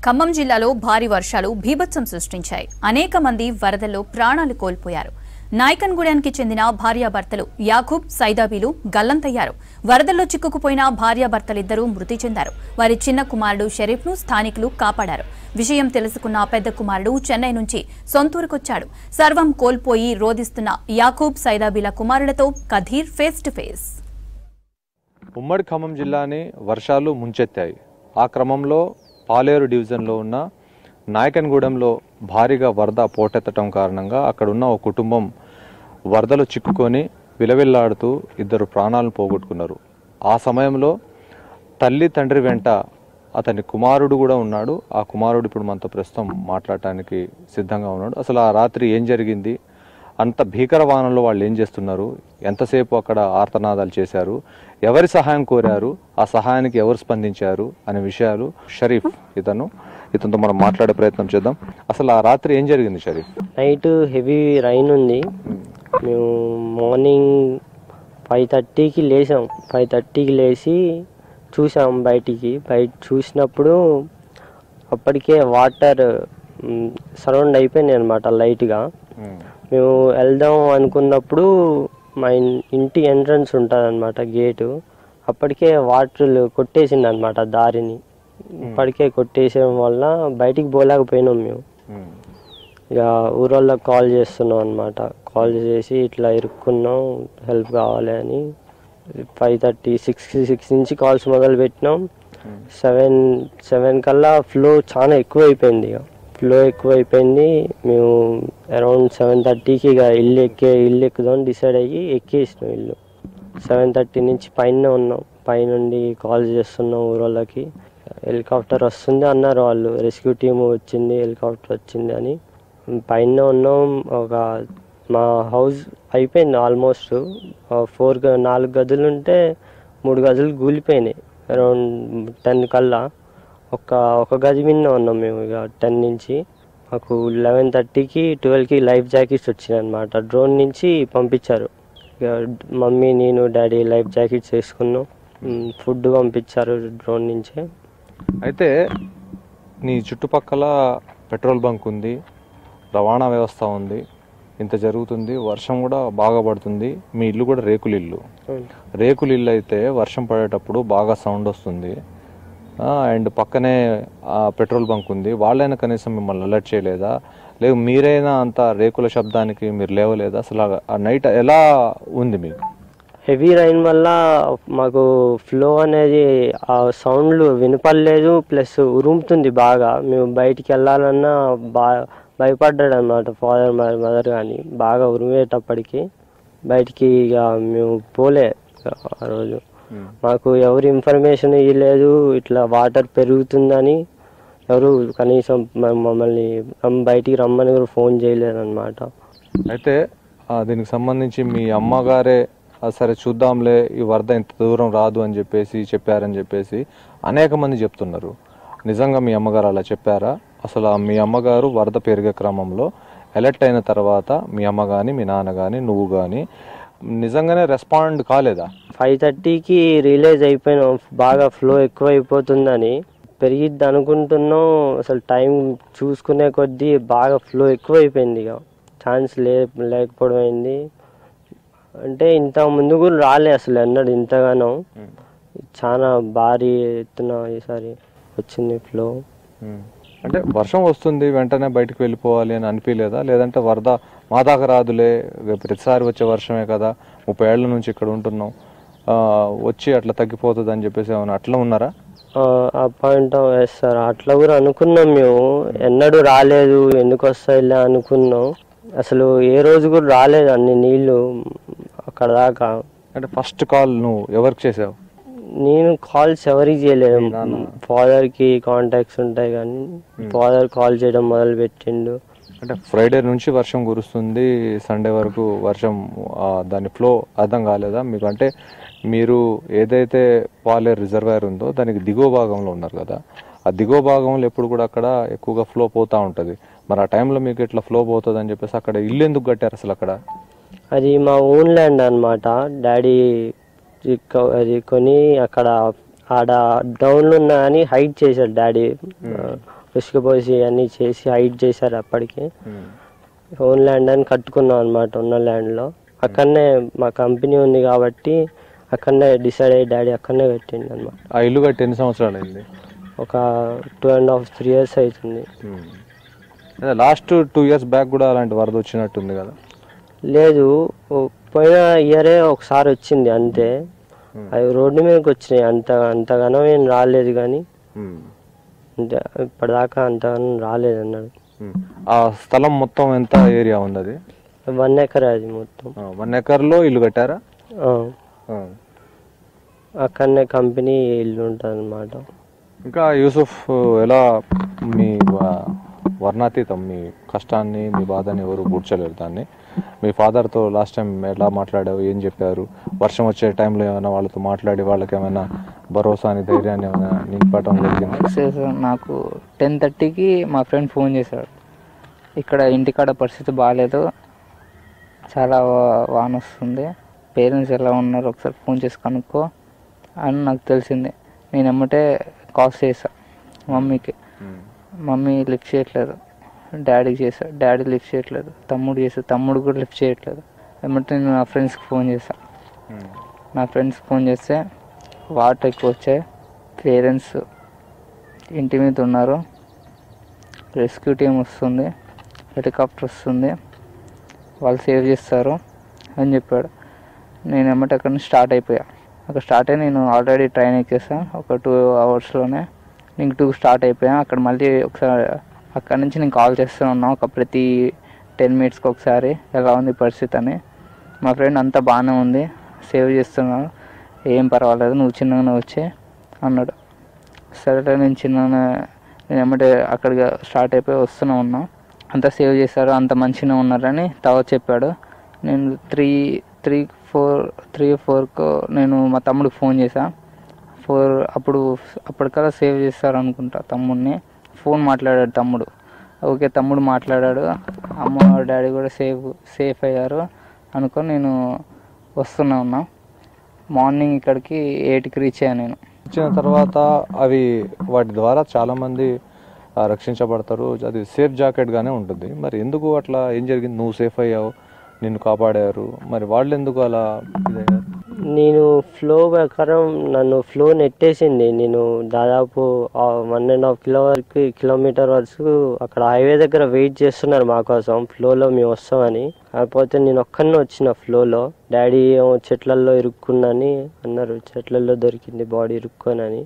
ఖమ్మం జిల్లాలో భారీ వర్షాలు బీభత్సం సృష్టించాయి. అనేక మంది వరదల్లో ప్రాణాలు కోల్పోయారు. నాయకన్గూడెంకి చెందిన భార్యాభర్తలు యాకూబ్ సైదాబీలు గల్లంతయ్యారు. వరదల్లో చిక్కుకుపోయిన భార్యాభర్తలిద్దరూ మృతి చెందారు. వారి చిన్న కుమారుడు షరీఫ్ను స్థానికులు కాపాడారు. విషయం తెలుసుకున్న పెద్ద కుమారుడు చెన్నై నుంచి సొంతూరుకొచ్చాడు. సర్వం కోల్పోయి రోదిస్తున్న Yakub సైదాబీల కుమారులతో Kathir face to face. ఉమ్మడి ఖమ్మం జిల్లాని వర్షాలు ముంచెత్తాయి. ఆ క్రమంలో పాలేరు డివిజన్లో ఉన్న నాయకన్గూడెంలో భారీగా వరద పోటెత్తడం కారణంగా అక్కడ ఉన్న ఒక కుటుంబం వరదలు చిక్కుకొని విలవిల్లాడుతూ ఇద్దరు ప్రాణాలను పోగొట్టుకున్నారు. ఆ సమయంలో తల్లి తండ్రి వెంట అతని కుమారుడు కూడా ఉన్నాడు. ఆ కుమారుడు ఇప్పుడు మనతో ప్రస్తుతం మాట్లాడటానికి సిద్ధంగా ఉన్నాడు. అసలు ఆ రాత్రి ఏం జరిగింది, అంత భీకర వానలో వాళ్ళు ఏం చేస్తున్నారు, ఎంతసేపు అక్కడ ఆర్తనాదాలు చేశారు, ఎవరి సహాయం కోరారు, ఆ సహాయానికి ఎవరు స్పందించారు అనే విషయాలు షరీఫ్ ఇతనితో మనం మాట్లాడే ప్రయత్నం చేద్దాం. అసలు ఆ రాత్రి ఏం జరిగింది షరీఫ్? నైట్ హెవీ రైన్ ఉంది. మేము మార్నింగ్ 5:30కి లేసాం. 5:30కి లేచి చూసాం బయట చూసినప్పుడు అప్పటికే వాటర్ సరౌండ్ అయిపోయినాయి అనమాట లైట్గా. మేము వెళ్దాం అనుకున్నప్పుడు మా ఇంటి ఎంట్రన్స్ ఉంటుంది అనమాట గేటు. అప్పటికే వాటర్ కొట్టేసింది అనమాట దారిని. ఇప్పటికే కొట్టేసడం వల్ల బయటికి పోలేకపోయినాం మేము. ఇక ఊరోళ్ళకి కాల్ చేస్తున్నాం అనమాట. కాల్ చేసి ఇట్లా ఇరుక్కున్నాం, హెల్ప్ కావాలి అని. 5:30, 6 నుంచి కాల్స్ మొదలు పెట్టినాం. 7 కల్లా ఫ్లో చాలా ఎక్కువైపోయింది. మేము అరౌండ్ 7:30కి ఇక ఇల్లు ఎక్కుదాం డిసైడ్ అయ్యి ఎక్కేసినాం ఇల్లు. 7:30 నుంచి పైన ఉన్నాం. పైనుండి కాల్ చేస్తున్నాం ఊరోళ్ళకి. హెలికాప్టర్ వస్తుంది అన్నారు వాళ్ళు. రెస్క్యూ టీమ్ వచ్చింది, హెలికాప్టర్ వచ్చింది అని. పైన ఉన్నాం. మా హౌస్ అయిపోయింది ఆల్మోస్ట్. 4 గదులు ఉంటే 3 గదులు కూలిపోయినాయి. అరౌండ్ 10 కల్లా ఒక గది మీద ఉన్నాం మేము. ఇక 10 నుంచి మాకు 11:30కి 12కి లైఫ్ జాకెట్స్ వచ్చినాయి అనమాట. డ్రోన్ నుంచి పంపించారు. ఇక మమ్మీ, నేను, డాడీ లైఫ్ జాకెట్స్ వేసుకున్నాం. ఫుడ్ పంపించారు డ్రోన్ నుంచే. అయితే నీ చుట్టుపక్కల పెట్రోల్ బంక్ ఉంది, రవాణా వ్యవస్థ ఉంది, ఇంత జరుగుతుంది, వర్షం కూడా బాగా పడుతుంది. మీ ఇల్లు కూడా రేకుల ఇల్లు అయితే వర్షం పడేటప్పుడు బాగా సౌండ్ వస్తుంది. అండ్ పక్కనే పెట్రోల్ బంక్ ఉంది. వాళ్ళైనా కనీసం మిమ్మల్ని అలర్ట్ చేయలేదా? లేదు మీరైనా అంత రేకుల శబ్దానికి మీరు లేవలేదా? అసలు ఆ నైట్ ఎలా ఉంది మీకు? హెవీ రైన్ వల్ల మాకు ఫ్లో అనేది ఆ సౌండ్లు వినపడలేదు. ప్లస్ ఉరుముతుంది బాగా. మేము బయటికి వెళ్ళాలన్నా భయపడ్డాడు అనమాట ఫాదర్ మదర్. కానీ బాగా ఉరిమేటప్పటికి బయటికి ఇక మేము పోలే ఆ రోజు. మాకు ఎవరు ఇన్ఫర్మేషన్ ఇవ్వలేదు ఇట్లా వాటర్ పెరుగుతుందని. ఎవరు కనీసం మమ్మల్ని బయటికి రమ్మని కూడా ఫోన్ చేయలేదు అనమాట. అయితే దీనికి సంబంధించి మీ అమ్మగారే సరే చూద్దాంలే, ఈ వరద ఇంత దూరం రాదు అని చెప్పారని చెప్పేసి అనేక మంది చెప్తున్నారు. నిజంగా మీ అమ్మగారు అలా చెప్పారా? అసలు మీ అమ్మగారు వరద పెరిగే క్రమంలో అలర్ట్ అయిన తర్వాత మీ అమ్మ కానీ, మీ నాన్న కానీ, నువ్వు కానీ నిజంగానే రెస్పాండ్ కాలేదా? 5:30కి రియలైజ్ అయిపోయినాం బాగా ఫ్లో ఎక్కువైపోతుందని. పెరిగిద్ది అనుకుంటున్నాం. అసలు టైం చూసుకునే కొద్దీ బాగా ఫ్లో ఎక్కువైపోయింది. ఇక ఛాన్స్ లేకపోవడం అయింది. అంటే ఇంత ముందు కూడా రాలే అసలు ఎన్నడూ ఇంతగానో. చాలా భారీ ఎత్తున ఈసారి వచ్చింది ఫ్లో. అంటే వర్షం వస్తుంది వెంటనే బయటకు వెళ్ళిపోవాలి అని అనిపించలేదా? లేదంటే వరద మా దాకా రాదులే, ప్రతిసారి వచ్చే వర్షమే కదా, 30 ఏళ్ల నుంచి ఇక్కడ ఉంటున్నాం, వచ్చి అట్లా తగ్గిపోతుంది అని చెప్పేసి ఏమన్నా అట్లా ఉన్నారా? ఆ పాయింట్ వేస్తారు అట్లా కూడా అనుకున్నాం మేము. ఎన్నడూ రాలేదు, ఎందుకు వస్తాయిలే అనుకున్నాం. అసలు ఏ రోజు కూడా రాలేదు అన్ని నీళ్లు అక్కడ దాకా. అంటే ఫస్ట్ కాల్ నువ్వు ఎవరికి చేసావు? నేను కాల్స్ ఎవరికి చేయలేదు. ఫాదర్కి కాంటాక్ట్స్ ఉంటాయి కానీ ఫాదర్ కాల్ చేయడం మొదలు పెట్టిండు. అంటే ఫ్రైడే నుంచి వర్షం కురుస్తుంది, సండే వరకు వర్షం, దాని ఫ్లో అర్థం కాలేదా మీకు? అంటే మీరు ఏదైతే పాలేరు రిజర్వాయర్ ఉందో దానికి దిగువ భాగంలో ఉన్నారు కదా, ఆ దిగువ భాగంలో ఎప్పుడు కూడా అక్కడ ఎక్కువగా ఫ్లో పోతూ ఉంటుంది. మరి ఆ టైంలో మీకు ఇట్లా ఫ్లో పోతుంది అని చెప్పేసి అక్కడ ఇల్లు ఎందుకు కట్టారు అసలు? అక్కడ అది మా ఓన్ ల్యాండ్ అనమాట. డాడీ అది కొని అక్కడ ఆడ డౌన్లో ఉన్నా అని హైట్ చేశాడు డాడీ. ఇసుక పోసి అన్నీ చేసి హైట్ చేశారు. అప్పటికి ఓన్ ల్యాండ్ అని కట్టుకున్నాం అనమాట. ఉన్న ల్యాండ్లో అక్కడనే మా కంపెనీ ఉంది కాబట్టి అక్కడనే డిసైడ్ అయ్యి డాడీ అక్కడనే కట్టిండు అనమాట. ఆ ఇల్లు కట్టి ఎన్ని సంవత్సరాలు అయింది? ఒక 2.5 3 years అవుతుంది. లాస్ట్ 2 years బ్యాక్ కూడా అలాంటి వరద వచ్చినట్టుంది కదా? లేదు, పోయిన ఇయరే ఒకసారి వచ్చింది అంతే. అవి రోడ్డు మీదకి వచ్చినాయి. అంతగానో ఏం రాలేదు కానీ ఇప్పటిదాకా అంతగానో రాలేదు అన్నాడు. ఆ స్థలం మొత్తం ఎంత ఏరియా ఉంది? అది 1 acre. అది మొత్తం 1 acreలో ఇల్లు కట్టారా? అక్కడనే కంపెనీ ఇల్లు ఉంటుంది అన్నమాట. ఇంకా యూసుఫ్, ఎలా మీ వర్ణాతీతం, మీ కష్టాన్ని మీ బాధని ఎవరు కూర్చోలేరు దాన్ని. మీ ఫాదర్తో లాస్ట్ టైం ఎలా మాట్లాడావు, ఏం చెప్పారు? వర్షం వచ్చే టైంలో ఏమైనా వాళ్ళతో మాట్లాడి వాళ్ళకి ఏమైనా భరోసాని ధైర్యాన్ని ఏమైనా నింపడం జరిగింది? నాకు 10:30కి మా ఫ్రెండ్ ఫోన్ చేశాడు, ఇక్కడ ఇంటికాడ పరిస్థితి బాగాలేదు, చాలా వాన వస్తుంది, పేరెంట్స్ ఎలా ఉన్నారు ఒకసారి ఫోన్ చేసి కనుక్కో అని నాకు తెలిసింది. నేను ఎమ్మటే కాల్ చేసా మమ్మీకి. మమ్మీ లిఫ్ట్ చేయట్లేదు. డాడీకి చేసా, డాడీ లిఫ్ట్ చేయట్లేదు. తమ్ముడు చేసా, తమ్ముడు కూడా లిఫ్ట్ చేయట్లేదు. ఎమ్మటే నేను నా ఫ్రెండ్స్కి ఫోన్ చేసా. నా ఫ్రెండ్స్కి ఫోన్ చేస్తే వాటర్ ఎక్కువ వచ్చాయి, పేరెంట్స్ ఇంటి మీద ఉన్నారు, రెస్క్యూ టీం వస్తుంది, హెలికాప్టర్ వస్తుంది, వాళ్ళు సేవ్ చేస్తారు అని చెప్పాడు. నేను ఎమ్మటే అక్కడ నుంచి స్టార్ట్ అయిపోయా. అక్కడ స్టార్ట్ అయ్యి నేను ఆల్రెడీ ట్రైన్ ఎక్కేసా. ఒక 2 hours నేను 2 స్టార్ట్ అయిపోయా. అక్కడ మళ్ళీ ఒకసారి అక్కడ నుంచి నేను కాల్ చేస్తూ ఉన్నా, ఒక ప్రతి 10 minutesకి ఒకసారి ఎలా ఉంది పరిస్థితి అని. మా ఫ్రెండ్ అంతా బాగానే ఉంది, సేవ్ చేస్తున్నాను, ఏం పర్వాలేదు, నువ్వు చిన్నగానే వచ్చి అన్నాడు. సరే నేను ఎమ్మటే అక్కడికి స్టార్ట్ అయిపోయి వస్తూనే ఉన్నా. అంతా సేవ్ చేశారు, అంత మంచిగా ఉన్నారని తర్వాత చెప్పాడు. నేను 3-4కు నేను మా తమ్ముడికి ఫోన్ చేశా. అప్పటికల్లా సేవ్ చేస్తారు అనుకుంటా తమ్ముడిని. ఫోన్ మాట్లాడాడు తమ్ముడు. ఓకే, తమ్ముడు మాట్లాడాడు, అమ్మ డాడీ కూడా సేఫ్ అయ్యారు అనుకొని నేను వస్తున్నా ఉన్నా. మార్నింగ్ ఇక్కడికి 8కి రీచ్ అయ్యాను. నేను వచ్చిన తర్వాత అవి వాటి ద్వారా చాలామంది రక్షించబడతారు, అది సేఫ్ జాకెట్గానే ఉంటుంది. మరి ఎందుకు అట్లా, ఏం జరిగింది? నువ్వు సేఫ్ అయ్యావు, నిన్ను కాపాడారు, మరి వాళ్ళు ఎందుకు అలా ఇదయ్యారు? నేను ఫ్లో ప్రకారం నన్ను ఫ్లో నెట్టేసింది. నేను దాదాపు 1.5 kilometer వరకు అక్కడ హైవే దగ్గర వెయిట్ చేస్తున్నారు మా కోసం, ఫ్లోలో మేము వస్తామని. కాకపోతే నేను ఒక్కనే వచ్చిన ఫ్లోలో. డాడీ ఏమో చెట్లల్లో ఇరుక్కున్నాని అన్నారు, చెట్లల్లో దొరికింది బాడీ ఇరుక్కోనని.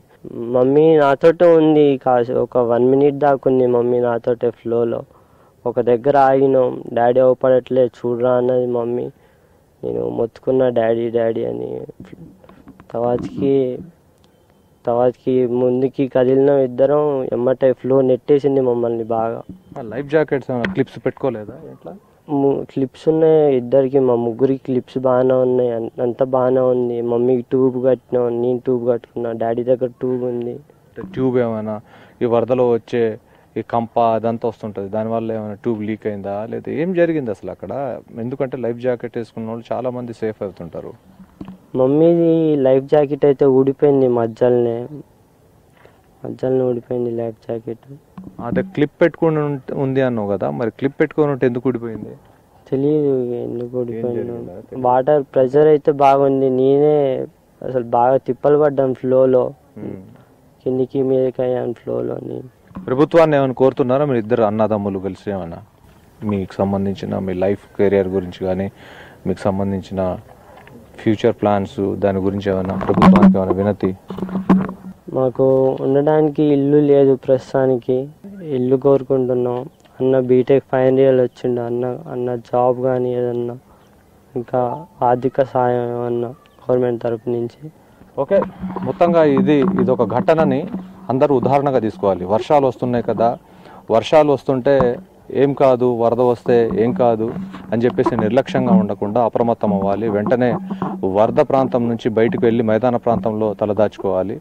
మమ్మీ నాతోటే ఉంది, ఒక 1 minute దాకా ఉంది మమ్మీ నాతోటే ఫ్లోలో. ఒక దగ్గర ఆగినాం, డాడీ అవపడట్లే చూడరా అన్నది మమ్మీ. నేను మొత్తుకున్నా డాడీ డాడీ అని. తర్వాతకి ముందుకి కదిలిన ఇద్దరం, ఎమ్మటే ఫ్లో నెట్టేసింది మమ్మల్ని బాగా. లైఫ్ జాకెట్స్ క్లిప్స్ పెట్టుకోలేదా? ఎట్లా? క్లిప్స్ ఉన్నాయి ఇద్దరికి, మా ముగ్గురికి క్లిప్స్ బాగానే ఉన్నాయి, అంతా బాగానే ఉంది. మమ్మీకి ట్యూబ్ కట్టినాం, నేను ట్యూబ్ కట్టుకున్నా, డాడీ దగ్గర ట్యూబ్ ఉంది. ట్యూబ్ ఏమైనా ఈ వరదలో వచ్చే ఈ కంప అదంతా వస్తుంటుంది, దానివల్ల ఏమైనా ట్యూబ్ లీక్ అయిందా, లేదా ఏం జరిగింది అసలు అక్కడ? ఎందుకంటే లైఫ్ జాకెట్ వేసుకున్న వాళ్ళు చాలా మంది సేఫ్ అవుతుంటారు. మమ్మీది లైఫ్ జాకెట్ అయితే ఊడిపోయింది, మధ్యలోనే ఊడిపోయింది లైఫ్ జాకెట్. అదే క్లిప్ పెట్టుకుని ఉంది అన్నావు కదా, మరి క్లిప్ పెట్టుకుని ఉంటే ఎందుకు ఊడిపోయింది? తెలియదు ఎందుకు ఊడిపోయింది. వాటర్ ప్రెషర్ అయితే బాగుంది, నేనే అసలు బాగా తిప్పలు పడ్డాను ఫ్లోలో, కిందికి మీదకి అయ్యాను ఫ్లోలో. ప్రభుత్వాన్ని ఏమైనా కోరుతున్నారా మీరు ఇద్దరు అన్నదమ్ములు కలిసి? ఏమైనా మీకు సంబంధించిన మీ లైఫ్ కెరియర్ గురించి కానీ, మీకు సంబంధించిన ఫ్యూచర్ ప్లాన్స్ దాని గురించి ఏమైనా ప్రభుత్వానికి ఏమైనా వినతి? మాకు ఉండడానికి ఇల్లు లేదు ప్రస్తుతానికి, ఇల్లు కోరుకుంటున్నాం. అన్న బీటెక్ ఫైనల్ ఇయర్ వచ్చిండు, అన్న జాబ్ కానీ ఏదన్నా, ఇంకా ఆర్థిక సాయం ఏమన్నా గవర్నమెంట్ తరపు నుంచి. ఓకే, మొత్తంగా ఇది ఒక ఘటనని అందరూ ఉదాహరణగా తీసుకోవాలి. వర్షాలు వస్తున్నాయి కదా, వర్షాలు వస్తుంటే ఏం కాదు, వరద వస్తే ఏం కాదు అని చెప్పేసి నిర్లక్ష్యంగా ఉండకుండా అప్రమత్తం అవ్వాలి. వెంటనే వరద ప్రాంతం నుంచి బయటకు వెళ్ళి మైదాన ప్రాంతంలో తలదాచుకోవాలి.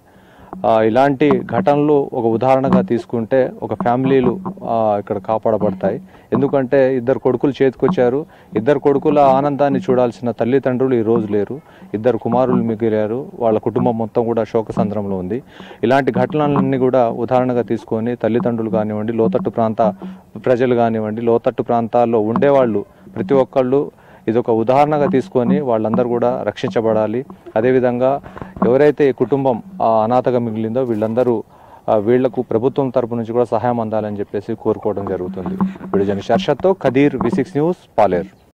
ఇలాంటి ఘటనలు ఒక ఉదాహరణగా తీసుకుంటే ఒక ఫ్యామిలీలు ఇక్కడ కాపాడబడతాయి. ఎందుకంటే ఇద్దరు కొడుకులు చేతికొచ్చారు. ఇద్దరు కొడుకుల ఆనందాన్ని చూడాల్సిన తల్లిదండ్రులు ఈ రోజు లేరు. ఇద్దరు కుమారులు మిగిలారు. వాళ్ళ కుటుంబం మొత్తం కూడా శోకసంద్రంలో ఉంది. ఇలాంటి ఘటనలన్నీ కూడా ఉదాహరణగా తీసుకొని తల్లిదండ్రులు కానివ్వండి, లోతట్టు ప్రాంత ప్రజలు కానివ్వండి, లోతట్టు ప్రాంతాల్లో ఉండేవాళ్ళు ప్రతి ఒక్కళ్ళు ఇదొక ఉదాహరణగా తీసుకొని వాళ్ళందరూ కూడా రక్షించబడాలి. అదేవిధంగా ఎవరైతే ఈ కుటుంబం అనాథగా మిగిలిందో వీళ్లకు ప్రభుత్వం తరపు నుంచి కూడా సహాయం అందాలని చెప్పేసి కోరుకోవడం జరుగుతుంది. వీడియో జర్నలిస్ట్ అర్షద్తో ఖదీర్, V6 న్యూస్, పాలేరు.